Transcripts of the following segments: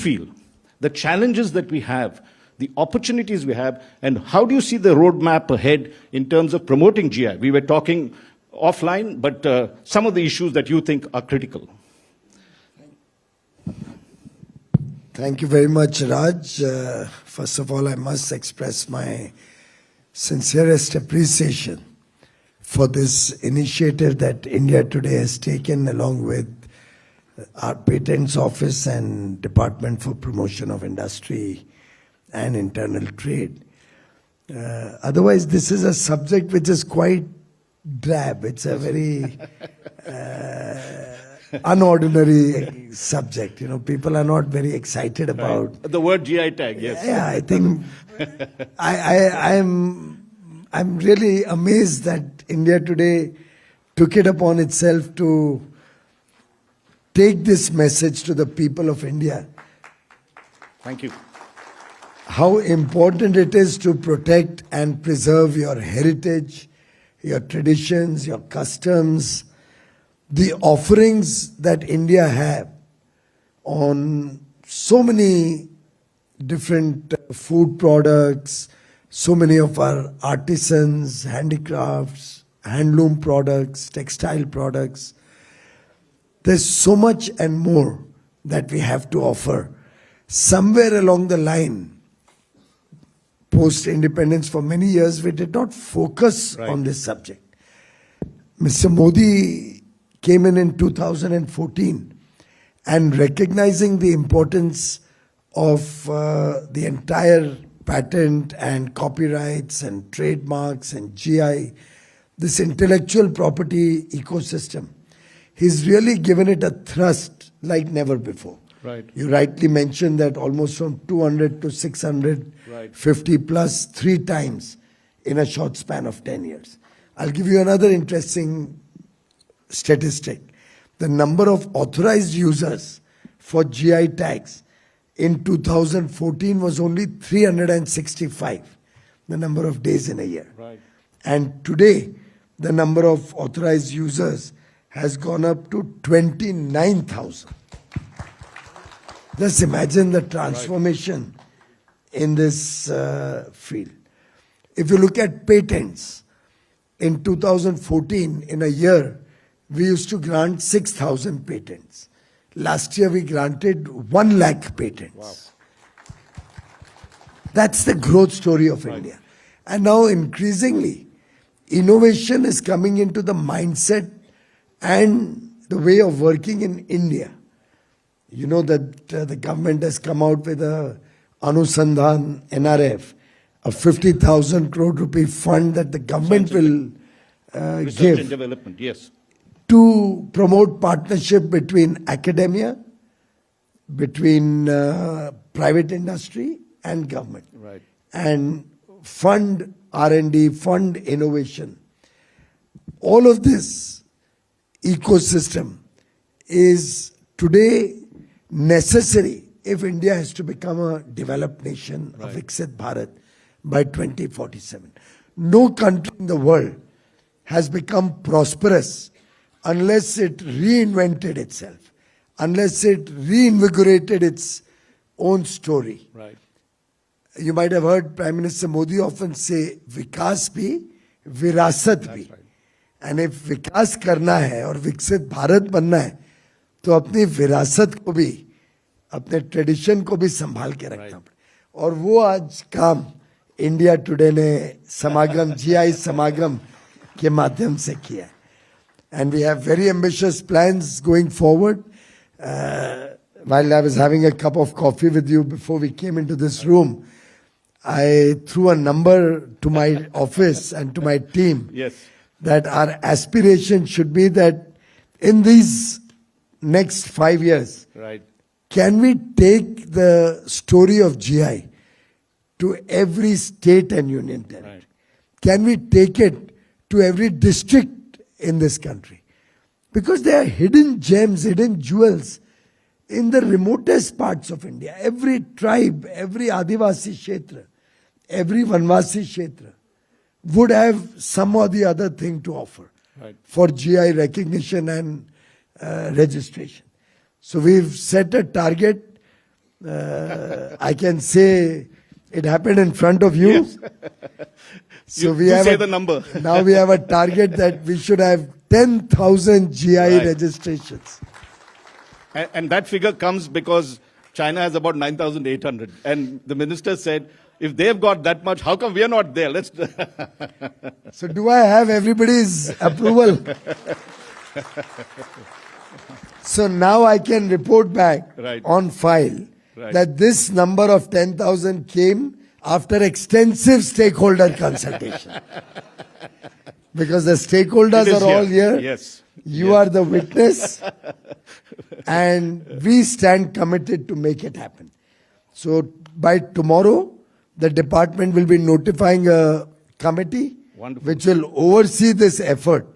feel, the challenges that we have, the opportunities we have, and how do you see the roadmap ahead in terms of promoting GI? We were talking offline, but some of the issues that you think are critical. Thank you very much, Raj. First of all, I must express my sincerest appreciation for this initiative that India today has taken along with our Patents Office and Department for Promotion of Industry and Internal Trade. Otherwise, this is a subject which is quite drab. It's a very unordinary subject. You know, people are not very excited about the word GI tag. Yes. Yeah, I think I'm really amazed that India today took it upon itself to take this message to the people of India. Thank you. How important it is to protect and preserve your heritage, your traditions, your customs, the offerings that India have on so many different food products, so many of our artisans, handicrafts, handloom products, textile products. There's so much and more that we have to offer. Somewhere along the line, post-independence, for many years, we did not focus on this subject. Mr. Modi came in 2014 and recognizing the importance of the entire patent and copyrights and trademarks and GI, this intellectual property ecosystem, he's really given it a thrust like never before. Right. You rightly mentioned that almost from 200 to 650 plus 3 times in a short span of 10 years. I'll give you another interesting statistic. The number of authorized users for GI tags in 2014 was only 365, the number of days in a year. Right. And today, the number of authorized users has gone up to 29,000. Just imagine the transformation in this field. If you look at patents, in 2014, in a year, we used to grant 6,000 patents. Last year, we granted 1 lakh patents. Wow. That's the growth story of India. And now, increasingly, innovation is coming into the mindset and the way of working in India. You know that the government has come out with a Anusandhan NRF, a 50,000 crore rupee fund that the government will Research give and development, yes, to promote partnership between academia, between private industry and government. Right. And fund R&D, fund innovation. All of this ecosystem is today necessary if India has to become a developed nation, a Viksit Bharat, by 2047. No country in the world has become prosperous unless it reinvented itself, unless it reinvigorated its own story. Right. You might have heard Prime Minister Modi often say, Vikas bhi, virasat bhi. Right. And if विकास करना है और विकसित भारत बनना है, तो अपनी विरासत को भी, अपने ट्रेडिशन को भी संभाल के रखना पड़े. और वो आज काम इंडिया टुडे ने समागम, GI समागम के माध्यम से किया है. And we have very ambitious plans going forward. While I was having a cup of coffee with you before we came into this room, I threw a number to my office and to my team. Yes. That our aspiration should be that in these next 5 years, Right. can we take the story of GI to every state and union territory? Right. Can we take it to every district in this country? Because there are hidden gems, hidden jewels in the remotest parts of India. Every tribe, every Adivasi Kshetra, every Vanvasi Kshetra would have some or the other thing to offer for GI recognition and registration. So we've set a target I can say it happened in front of you. Yes. So You we do have say the number. now we have a target that we should have 10,000 GI Right. registrations. And that figure comes because China has about 9,800. And the minister said, if they've got that much, how come we are not there? Let's. So do I have everybody's approval? So now I can report back Right. on file Right. that this number of 10,000 came after extensive stakeholder consultation. Because the stakeholders It is are all here. Yes. You Yes. are the witness. And we stand committed to make it happen. So by tomorrow, the department will be notifying a committee Wonderful. which will oversee this effort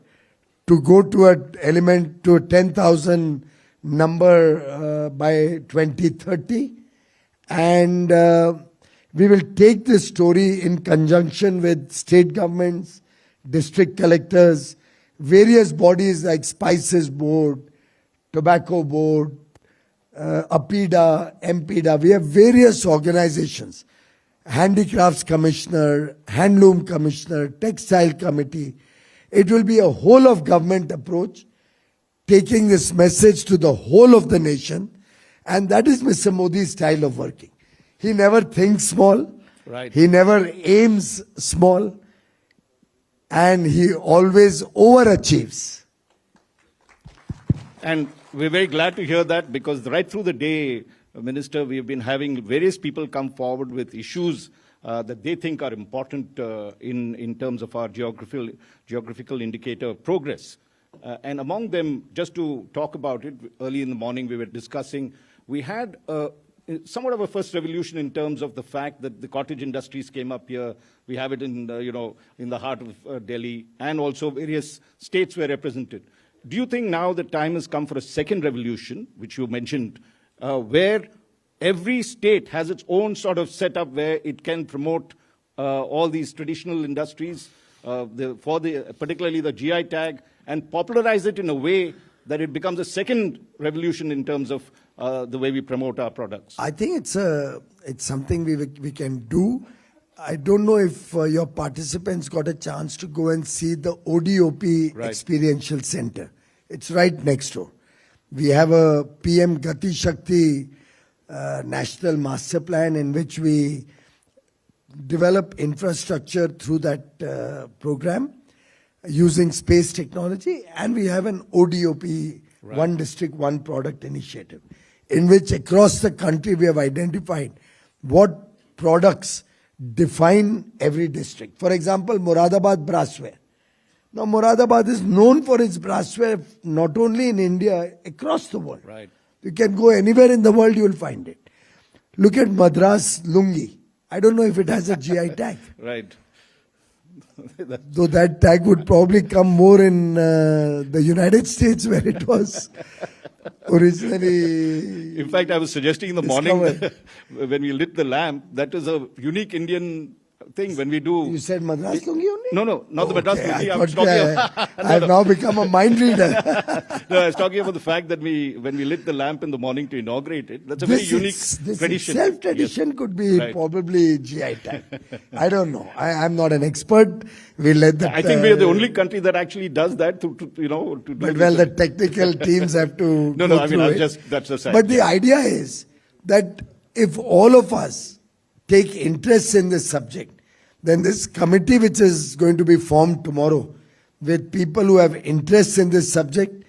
to go to a 10,000 number by 2030. And we will take this story in conjunction with state governments, district collectors, various bodies like Spices Board, Tobacco Board, APIDA, MPIDA. We have various organizations. Handicrafts Commissioner, Handloom Commissioner, Textile Committee. It will be a whole of government approach, taking this message to the whole of the nation. And that is Mr. Modi's style of working. He never thinks small. Right. He never aims small. And he always overachieves. And we're very glad to hear that because right through the day, Minister, we've been having various people come forward with issues that they think are important in terms of our geographical indicator of progress. And among them, just to talk about it, early in the morning we were discussing, we had somewhat of a first revolution in terms of the fact that the cottage industries came up here. We have it in, in the heart of Delhi, and also various states were represented. Do you think now the time has come for a second revolution, which you mentioned, where every state has its own sort of setup where it can promote all these traditional industries, particularly the GI tag, and popularize it in a way that it becomes a second revolution in terms of the way we promote our products? I think it's something we can do. I don't know if your participants got a chance to go and see the ODOP Right. Experiential Center. It's right next door. We have a PM Gati Shakti National Master Plan in which we develop infrastructure through that program using space technology, and we have an ODOP, Right. One District, One Product initiative, in which across the country we have identified what products define every district. For example, Moradabad brassware. Now, Moradabad is known for its brassware not only in India, across the world. Right. You can go anywhere in the world, you will find it. Look at Madras lungi. I don't know if it has a GI tag. Right. Though that tag would probably come more in the United States where it was originally. In fact, I was suggesting in the morning discovered. when we lit the lamp, that is a unique Indian thing when we do. You said Madras lungi only? No, not the Madras lungi. I I was thought, talking I have now become a mind reader. No, I was talking about the fact that when we lit the lamp in the morning to inaugurate it, that's a very unique this tradition. Itself tradition Yes. could be Right. probably GI tag. I don't know. I'm not an expert. We let the. I think we are the only country that actually does that to do But this. well, the technical teams have to. No, go I mean, through it. that's the side. But the idea is that if all of us take interest in this subject, then this committee which is going to be formed tomorrow with people who have interest in this subject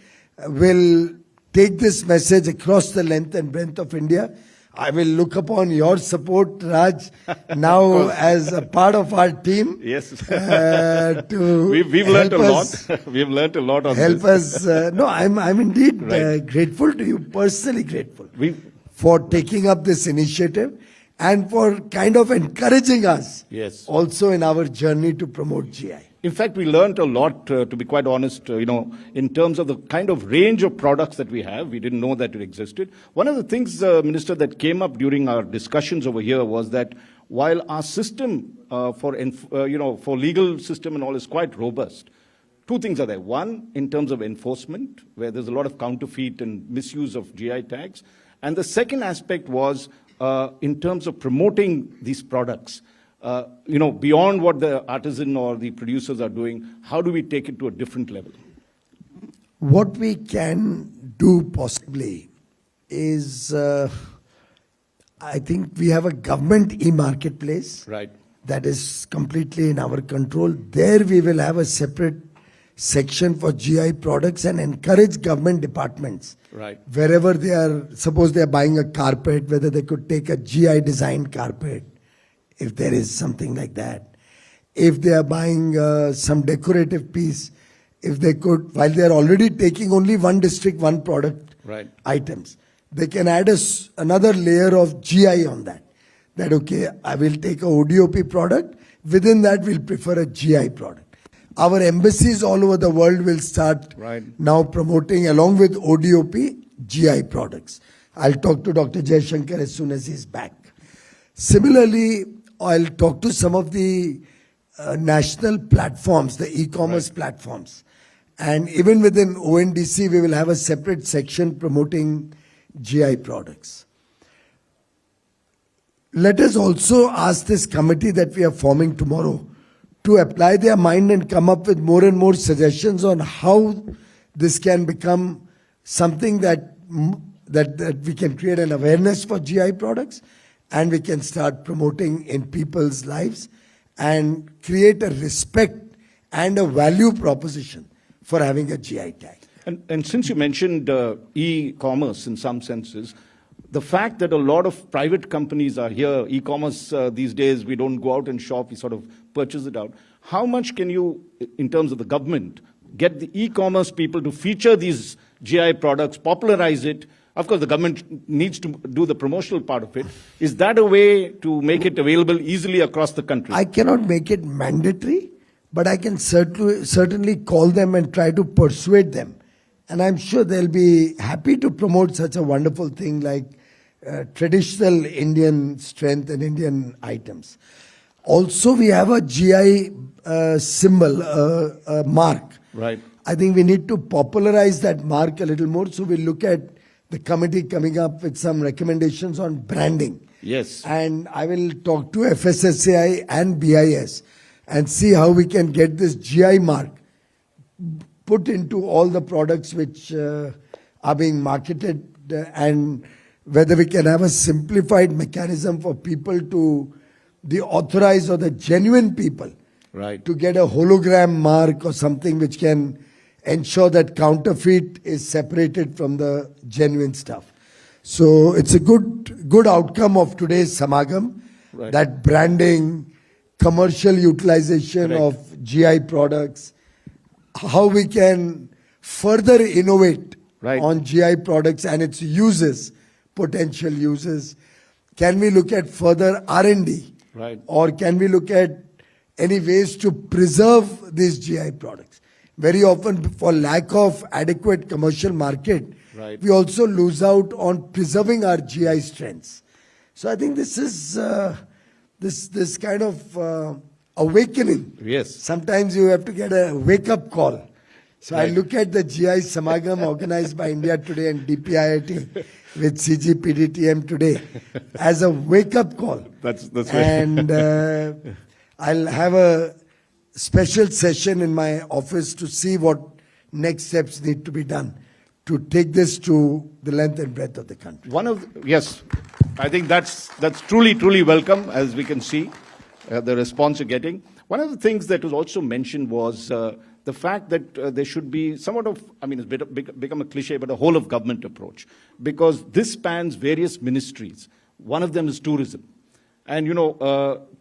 will take this message across the length and breadth of India. I will look upon your support, Raj, now as a part of our team. Yes. To We've learned a help lot. us- We've learned a lot on help this. us. No, I'm indeed Right. grateful to you, personally grateful We- for taking up this initiative and for kind of encouraging us Yes. also in our journey to promote GI. In fact, we learned a lot, to be quite honest, in terms of the kind of range of products that we have. We didn't know that it existed. One of the things, Minister, that came up during our discussions over here was that while our system for legal system and all is quite robust, two things are there. One, in terms of enforcement, where there's a lot of counterfeit and misuse of GI tags. And the second aspect was in terms of promoting these products? Beyond what the artisan or the producers are doing, how do we take it to a different level? What we can do possibly is, I think we have a government e-marketplace. Right. That is completely in our control. There we will have a separate section for GI products and encourage government departments. Right. Wherever they are, suppose they are buying a carpet, whether they could take a GI designed carpet, if there is something like that. If they are buying some decorative piece, if they could, while they are already taking only one district, one product Right. items, they can add another layer of GI on that. That, okay, I will take a ODOP product, within that we'll prefer a GI product. Our embassies all over the world will start Right. now promoting, along with ODOP, GI products. I'll talk to Dr. Jaishankar as soon as he's back. Similarly, I'll talk to some of the national platforms, the e-commerce platforms. And even within ONDC, we will have a separate section promoting GI products. Let us also ask this committee that we are forming tomorrow to apply their mind and come up with more and more suggestions on how this can become something that we can create an awareness for GI products, and we can start promoting in people's lives and create a respect and a value proposition for having a GI tag. And since you mentioned e-commerce in some senses, the fact that a lot of private companies are here, e-commerce these days, we don't go out and shop, we sort of purchase it out. How much can you, in terms of the government, get the e-commerce people to feature these GI products, popularize it? Of course, the government needs to do the promotional part of it. Is that a way to make it available easily across the country? I cannot make it mandatory, but I can certainly call them and try to persuade them. And I'm sure they'll be happy to promote such a wonderful thing like traditional Indian strength and Indian items. Also, we have a GI symbol, a mark. Right. I think we need to popularize that mark a little more. So we look at the committee coming up with some recommendations on branding. Yes. And I will talk to FSSAI and BIS and see how we can get this GI mark put into all the products which are being marketed, and whether we can have a simplified mechanism for people to, the authorized or the genuine people, Right. to get a hologram mark or something which can ensure that counterfeit is separated from the genuine stuff. So it's a good outcome of today's Samagam, Right. that branding, commercial utilization Correct. of GI products, how we can further innovate Right. on GI products and its uses, potential uses. Can we look at further R&D? Right. Or can we look at any ways to preserve these GI products? Very often, for lack of adequate commercial market, Right. we also lose out on preserving our GI strengths. So I think this is this kind of awakening. Yes. Sometimes you have to get a wake-up call. So I Right. look at the GI Samagam organized by India Today and DPIIT with CGPDTM today as a wake-up call. That's right. And I'll have a special session in my office to see what next steps need to be done to take this to the length and breadth of the country. Yes, I think that's truly welcome, as we can see, the response you're getting. One of the things that was also mentioned was the fact that there should be somewhat of, I mean, it's become a cliche, but a whole of government approach, because this spans various ministries. One of them is tourism. And,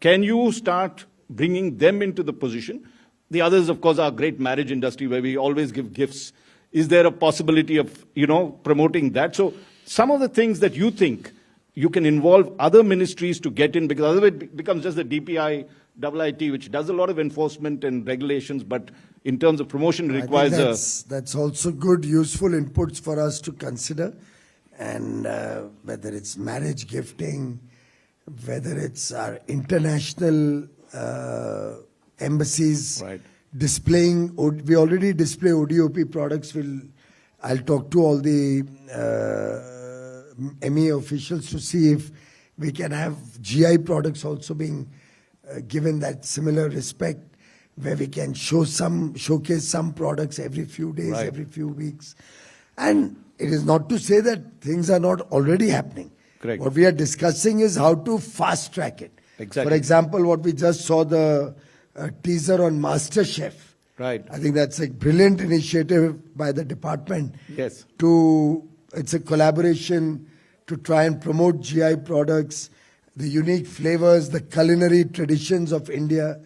can you start bringing them into the position? The others, of course, are great marriage industry where we always give gifts. Is there a possibility of, promoting that? So some of the things that you think you can involve other ministries to get in, because otherwise it becomes just the DPI, IIT, which does a lot of enforcement and regulations, but in terms of promotion requires that's also good, useful inputs for us to consider. And whether it's marriage gifting, whether it's our international embassies, Right. displaying, we already display ODOP products. I'll talk to all the ME officials to see if We can have GI products also being given that similar respect, where we can showcase some products every few days, Right. every few weeks. And it is not to say that things are not already happening. Correct. What we are discussing is how to fast track it. Exactly. For example, what we just saw, the teaser on MasterChef. Right. I think that's a brilliant initiative by the department. Yes. It's a collaboration to try and promote GI products, the unique flavors, the culinary traditions of India,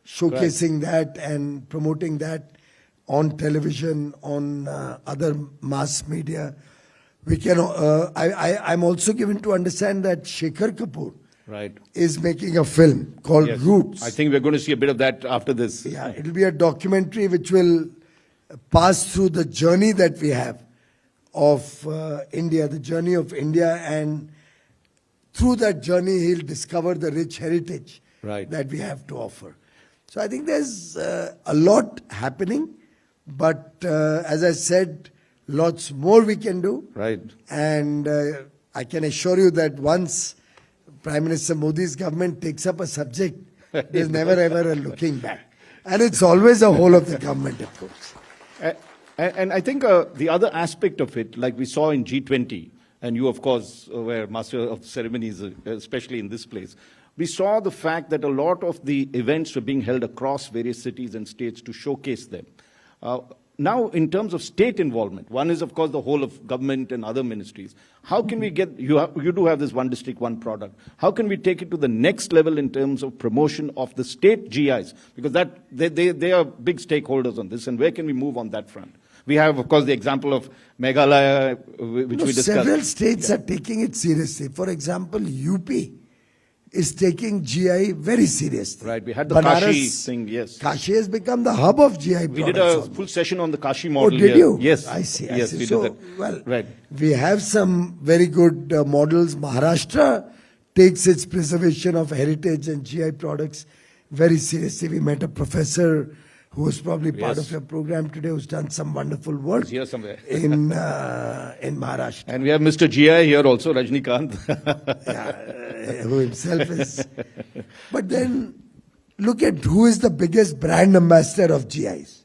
showcasing that and promoting that on television, on other mass media. We can. I'm also given to understand that Shekhar Kapoor Right. is making a film called Yes. Roots. I think we're going to see a bit of that after this. Yeah, it'll be a documentary which will pass through the journey that we have of India, the journey of India, and through that journey he'll discover the rich heritage Right. that we have to offer. So I think there's a lot happening, but as I said, lots more we can do. Right. And I can assure you that once Prime Minister Modi's government takes up a subject, there's never ever a looking back. And it's always a whole of the government approach. And I think the other aspect of it, like we saw in G20, and you, of course, were master of ceremonies, especially in this place, we saw the fact that a lot of the events were being held across various cities and states to showcase them. Now, in terms of state involvement, one is, of course, the whole of government and other ministries. How can we get, you do have this one district, one product. How can we take it to the next level in terms of promotion of the state GIs? Because they are big stakeholders on this, and where can we move on that front? We have, of course, the example of Meghalaya, which we discussed. Several states are taking it seriously. For example, UP is taking GI very seriously. Right, we had the Kashi thing, yes. Kashi has become the hub of GI We products. did a almost. full session on the Kashi model Oh, did here. you? Yes. I see. Yes, we so, did that. well, Right. we have some very good models. Maharashtra takes its preservation of heritage and GI products very seriously. We met a professor who was probably part Yes. of your program today, who's done some wonderful work He's here somewhere. in Maharashtra. And we have Mr. GI here also, Rajnikant. Who himself is. But then look at who is the biggest brand ambassador of GIs.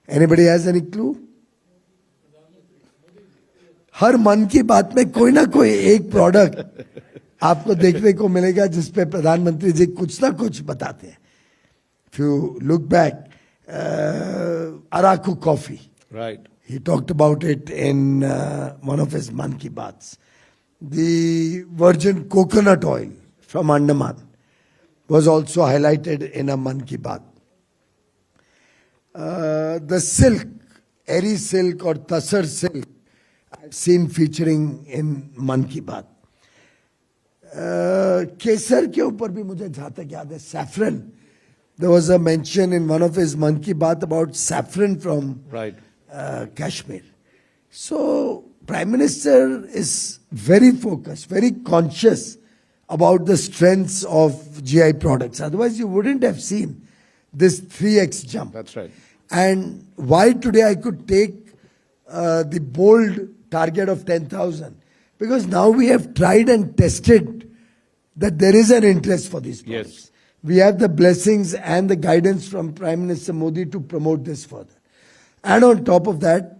Anybody has any clue? हर मन की बात में कोई ना कोई एक product आपको देखने को मिलेगा जिस पे प्रधानमंत्री जी कुछ ना कुछ बताते हैं. If you look back, Araku coffee. Right. He talked about it in one of his Man Ki Baats. The virgin coconut oil from Andaman was also highlighted in a Man Ki Baat. The silk, Eri silk or Tasar silk, I've seen featuring in Man Ki Baat. केसर के ऊपर भी मुझे जहाँ तक याद है, saffron. There was a mention in one of his Man Ki Baat about saffron from Right. Kashmir. So, Prime Minister is very focused, very conscious about the strengths of GI products. Otherwise, you wouldn't have seen this 3x jump. That's right. And why today I could take the bold target of 10,000? Because now we have tried and tested that there is an interest for these products. Yes. We have the blessings and the guidance from Prime Minister Modi to promote this further. And on top of that,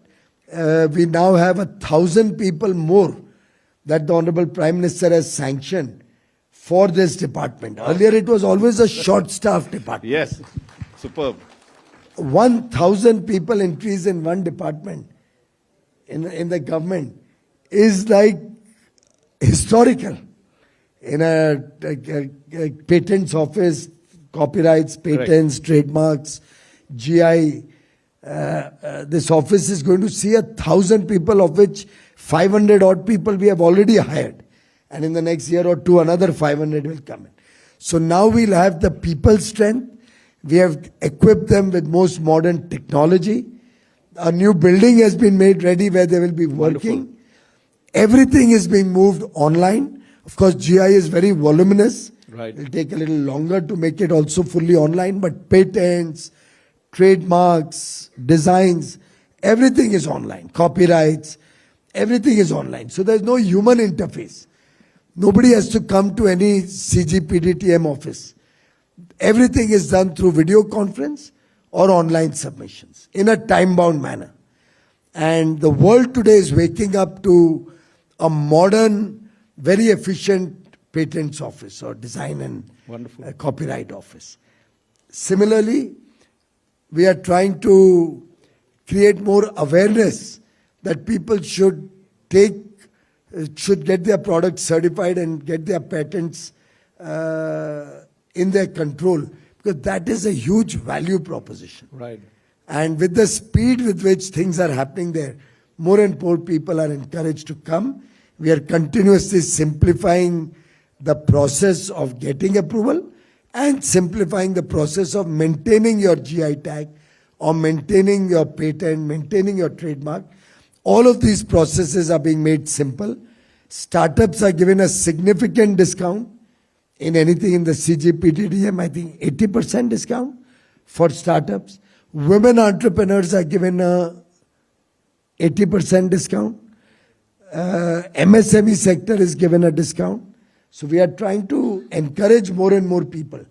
we now have 1,000 people more that the Honorable Prime Minister has sanctioned for this department. Earlier it was always a short-staffed department. Yes. Superb. 1,000 people increase in one department in the government is like historical. In a patents office, copyrights, patents, trademarks, GI, this office is going to see 1,000 people, of which 500 odd people we have already hired. And in the next year or two, another 500 will come in. So now we'll have the people strength. We have equipped them with most modern technology. A new building has been made ready where they will be working. Wonderful. Everything is being moved online. Of course, GI is very voluminous. Right. It will take a little longer to make it also fully online, but patents, trademarks, designs, everything is online. Copyrights, everything is online. So there's no human interface. Nobody has to come to any CGPDTM office. Everything is done through video conference or online submissions in a time-bound manner. And the world today is waking up to a modern, very efficient patents office or design and copyright office. Similarly, we are trying to create more awareness that people should get their products certified and get their patents in their control, because that is a huge value proposition. Right. And with the speed with which things are happening there, more and more people are encouraged to come. We are continuously simplifying the process of getting approval and simplifying the process of maintaining your GI tag or maintaining your patent, maintaining your trademark. All of these processes are being made simple. Startups are given a significant discount in anything in the CGPTDM, I think 80% discount for startups. Women entrepreneurs are given a 80% discount. MSME sector is given a discount. So we are trying to encourage more and more people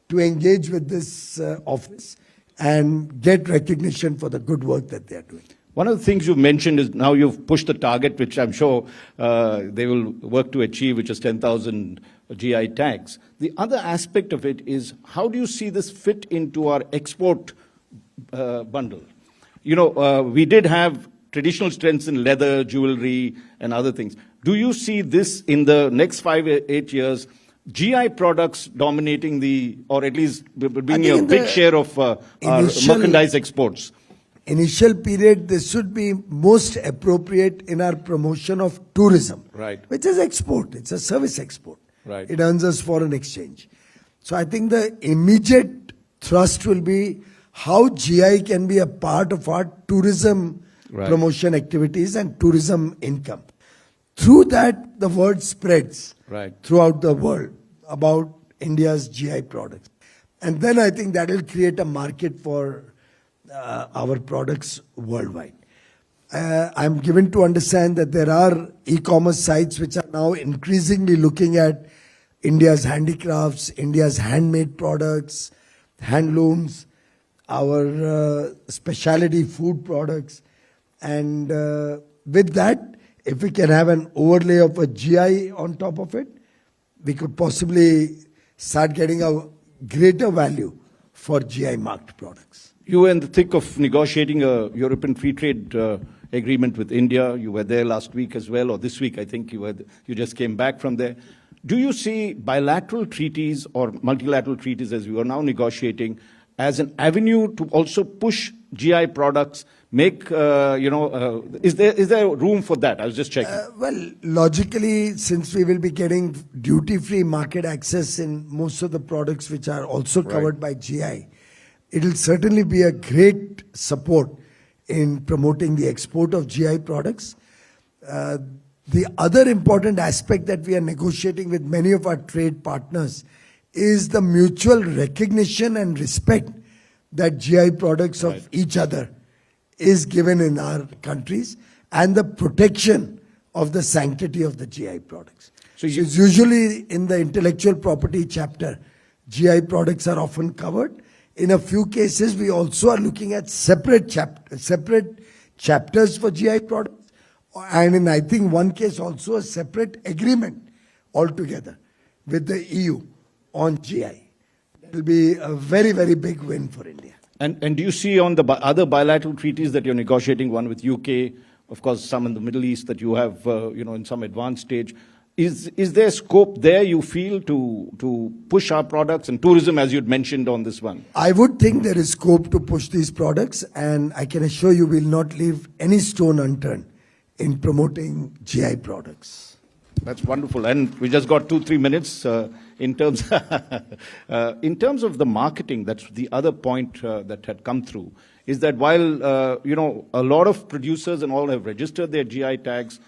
to engage with this office and get recognition for the good work that they are doing. One of the things you've mentioned is now you've pushed the target, which I'm sure they will work to achieve, which is 10,000 GI tags. The other aspect of it is, how do you see this fit into our export bundle? You know, we did have traditional strengths in leather, jewelry, and other things. Do you see this in the next 5-8 years, GI products dominating the, or at least being a big share of our merchandise exports? Initial period, this should be most appropriate in our promotion of tourism, right, which is export. It's a service export. Right. It earns us foreign exchange. So I think the immediate thrust will be how GI can be a part of our tourism promotion activities and tourism income. Through that, the word spreads throughout the world about India's GI products. And then I think that will create a market for our products worldwide. I'm given to understand that there are e-commerce sites which are now increasingly looking at India's handicrafts, India's handmade products, handlooms, our specialty food products. And with that, if we can have an overlay of a GI on top of it, we could possibly start getting a greater value for GI marked products. You were in the thick of negotiating a European free trade agreement with India. You were there last week as well, or this week I think you just came back from there. Do you see bilateral treaties or multilateral treaties, as we are now negotiating, as an avenue to also push GI products, make, is there room for that? I was just checking. Well, logically, since we will be getting duty-free market access in most of the products which are also covered by GI, it will certainly be a great support in promoting the export of GI products. The other important aspect that we are negotiating with many of our trade partners is the mutual recognition and respect that GI products of each other is given in our countries, and the protection of the sanctity of the GI products. So it's usually in the intellectual property chapter, GI products are often covered. In a few cases, we also are looking at separate chapters for GI products. And in, I think, one case also a separate agreement altogether with the EU on GI. It will be a very, very big win for India. And do you see on the other bilateral treaties that you're negotiating, one with UK, of course, some in the Middle East that you have, in some advanced stage, is there scope there, you feel, to push our products and tourism, as you'd mentioned on this one? I would think there is scope to push these products, and I can assure you we'll not leave any stone unturned in promoting GI products. That's wonderful. And we just got 2-3 minutes in terms of the marketing. That's the other point that had come through, is that while, a lot of producers and all have registered their GI tags,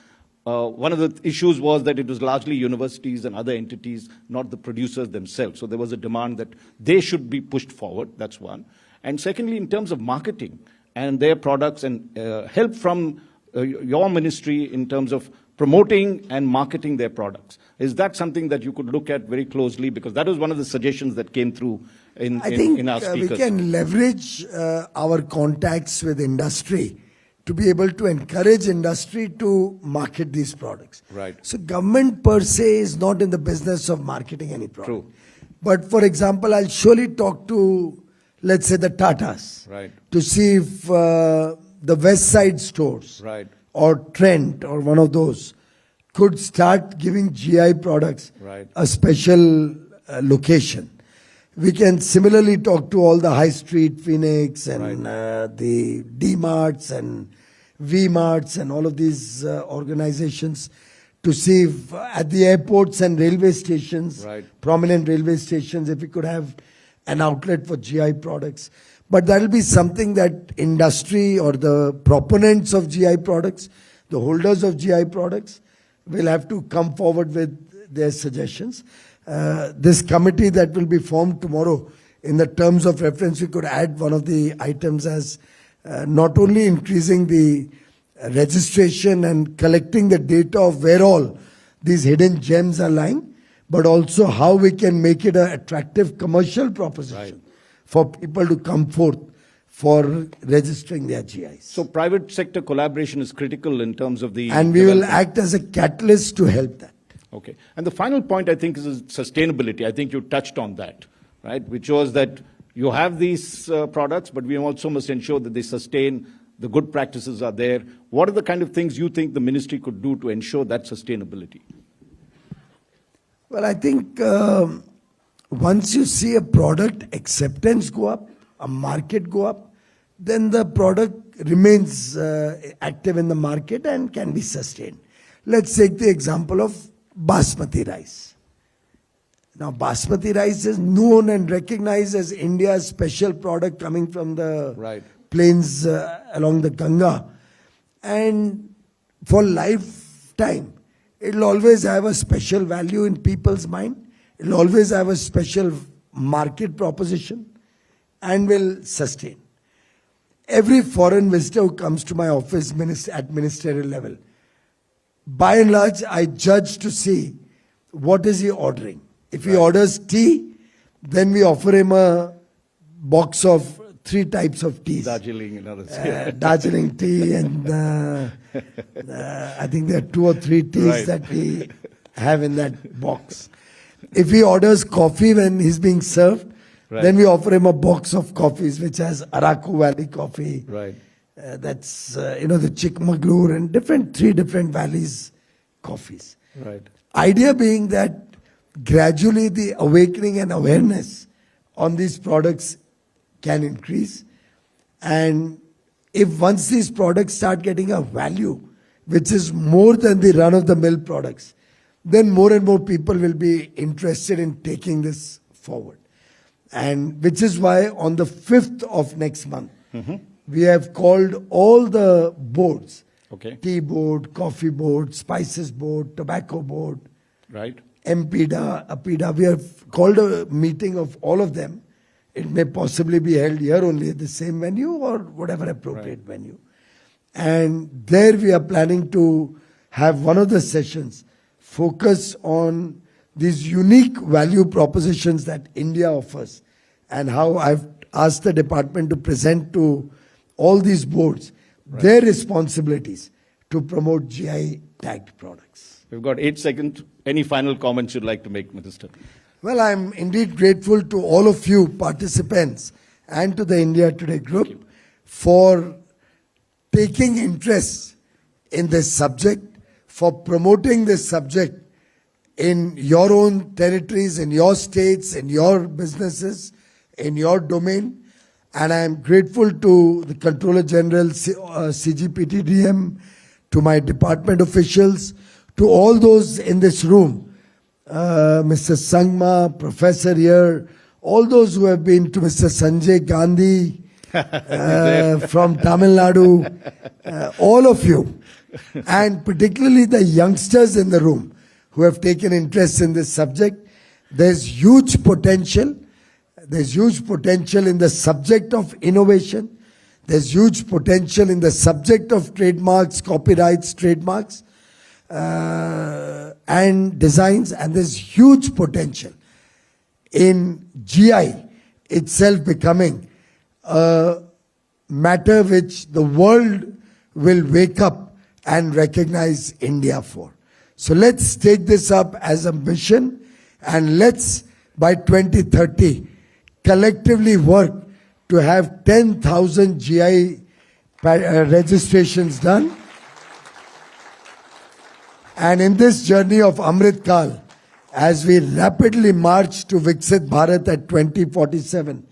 one of the issues was that it was largely universities and other entities, not the producers themselves. So there was a demand that they should be pushed forward. That's one. And secondly, in terms of marketing and their products and help from your ministry in terms of promoting and marketing their products. Is that something that you could look at very closely? Because that was one of the suggestions that came through in our speakers. We can leverage our contacts with industry to be able to encourage industry to market these products. Right. So government per se is not in the business of marketing any product. True. But for example, I'll surely talk to, let's say, the Tatas. Right. To see if the West Side stores. Right. Or Trent or one of those could start giving GI products Right. a special location. We can similarly talk to all the high street Phoenix and the D-Marts and V-Marts and all of these organizations to see if at the airports and railway stations, prominent railway stations, if we could have an outlet for GI products. But that will be something that industry or the proponents of GI products, the holders of GI products, will have to come forward with their suggestions. This committee that will be formed tomorrow, in the terms of reference, we could add one of the items as not only increasing the registration and collecting the data of where all these hidden gems are lying, but also how we can make it an attractive commercial proposition for people to come forth for registering their GIs. So private sector collaboration is critical in terms of the... And we will act as a catalyst to help that. Okay. And the final point, I think, is sustainability. I think you touched on that, right? Which was that you have these products, but we also must ensure that they sustain, the good practices are there. What are the kind of things you think the ministry could do to ensure that sustainability? Well, I think once you see a product acceptance go up, a market go up, then the product remains active in the market and can be sustained. Let's take the example of basmati rice. Now, basmati rice is known and recognized as India's special product coming from the plains along the Ganga. And for lifetime, it will always have a special value in people's mind. It will always have a special market proposition and will sustain. Every foreign visitor who comes to my office at ministerial level, by and large, I judge to see what is he ordering. If he orders tea, then we offer him a box of 3 types of teas. Darjeeling and others. Darjeeling tea and I think there are 2 or 3 teas that we have in that box. If he orders coffee when he's being served, then we offer him a box of coffees which has Araku Valley coffee. That's the Chikmagalur and 3 different valleys coffees. Idea being that gradually the awakening and awareness on these products can increase, and if once these products start getting a value which is more than the run-of-the-mill products, then more and more people will be interested in taking this forward. And which is why on the 5th of next month, we have called all the boards, tea board, coffee board, spices board, tobacco board, MPDA, APIDA. We have called a meeting of all of them. It may possibly be held here only at the same venue or whatever appropriate venue. And there we are planning to have one of the sessions focus on these unique value propositions that India offers, and how I've asked the department to present to all these boards their responsibilities to promote GI tagged products. We've got 8 seconds. Any final comments you'd like to make, Minister? Well, I'm indeed grateful to all of you participants and to the India Today group for taking interest in this subject, for promoting this subject in your own territories, in your states, in your businesses, in your domain. And I am grateful to the Controller General, CGPTDM, to my department officials, to all those in this room, Mr. Sangma, Professor here, all those who have been, to Mr. Sanjay Gandhi from Tamil Nadu, all of you, and particularly the youngsters in the room who have taken interest in this subject. There's huge potential. There's huge potential in the subject of innovation. There's huge potential in the subject of trademarks, copyrights, trademarks. and designs, and there's huge potential in GI itself becoming a matter which the world will wake up and recognize India for. So let's take this up as a mission, and let's by 2030 collectively work to have 10,000 GI registrations done. And in this journey of Amrit Kal, as we rapidly march to Viksit Bharat at 2047,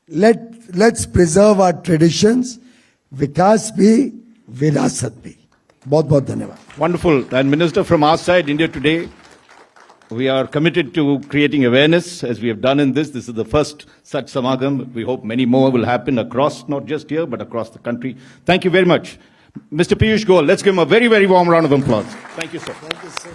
let's preserve our traditions. Vikas bhi, virasat bhi. बहुत बहुत धन्यवाद. Wonderful. And Minister, from our side, India Today, we are committed to creating awareness as we have done in this. This is the first such Samagam. We hope many more will happen across, not just here, but across the country. Thank you very much. Mr. Piyush Goyal, let's give him a very, very warm round of applause. Thank you, sir. Thank you, sir.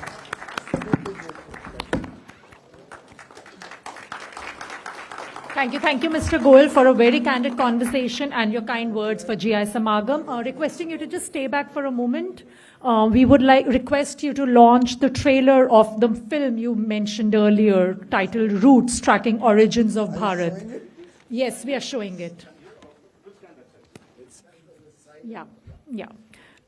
Thank you, Mr. Goyal, for a very candid conversation and your kind words for GI Samagam. Requesting you to just stay back for a moment. We would request you to launch the trailer of the film you mentioned earlier, titled Roots, Tracking Origins of Bharat. Yes, we are showing it. Yeah, yeah.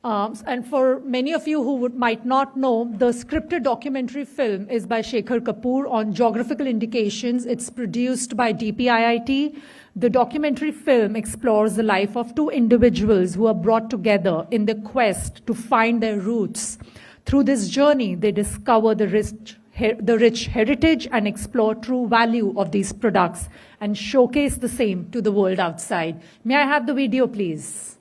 And for many of you who might not know, the scripted documentary film is by Shekhar Kapoor on geographical indications. It's produced by DPIIT. The documentary film explores the life of two individuals who are brought together in the quest to find their roots. Through this journey, they discover the rich heritage and explore true value of these products and showcase the same to the world outside. May I have the video, please?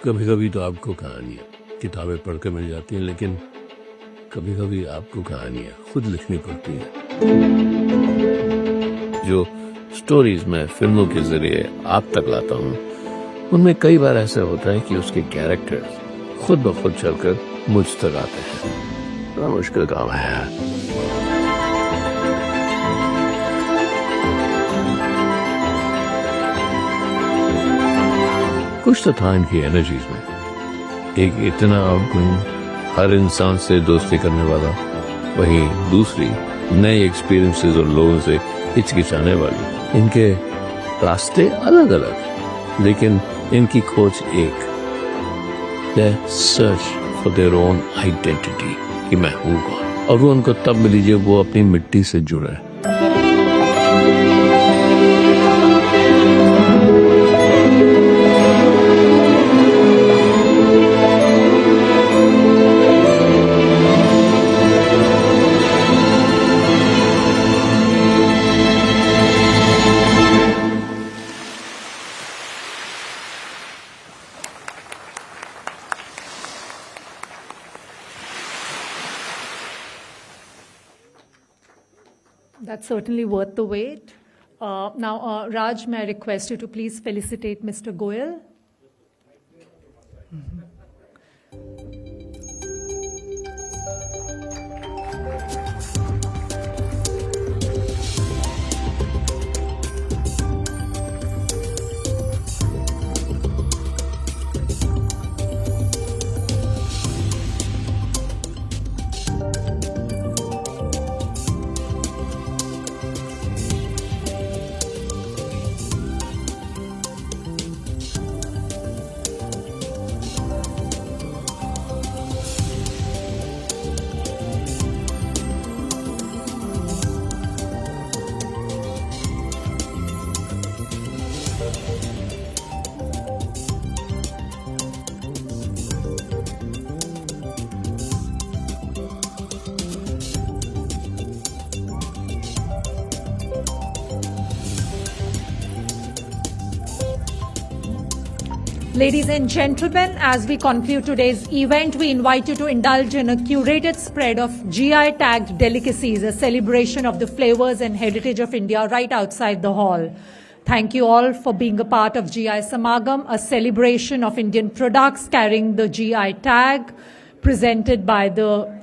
कभी कभी तो आपको कहानियाँ किताबें पढ़ के मिल जाती हैं, लेकिन कभी कभी आपको कहानियाँ खुद लिखनी पड़ती हैं. जो स्टोरीज मैं फिल्मों के जरिए आप तक लाता हूँ, उनमें कई बार ऐसा होता है कि उसके कैरेक्टर्स खुद ब खुद चलकर मुझ तक आते हैं. बड़ा मुश्किल काम है यार. कुछ तो था इनकी एनर्जीज में. एक इतना आउटगोइंग, हर इंसान से दोस्ती करने वाला, वहीं दूसरी नए एक्सपीरियंसेस और लोगों से हिचकिचाने वाली. इनके रास्ते अलग अलग, लेकिन इनकी खोज एक. They search for their own identity कि मैं हूँ कौन. और वो उनको तब मिली जब वो अपनी मिट्टी से जुड़े. That's certainly worth the wait. Now, Raj, may I request you to please felicitate Mr. Goyal? Ladies and gentlemen, as we conclude today's event, we invite you to indulge in a curated spread of GI-tagged delicacies, a celebration of the flavors and heritage of India right outside the hall. Thank you all for being a part of GI Samagam, a celebration of Indian products carrying the GI tag, presented by the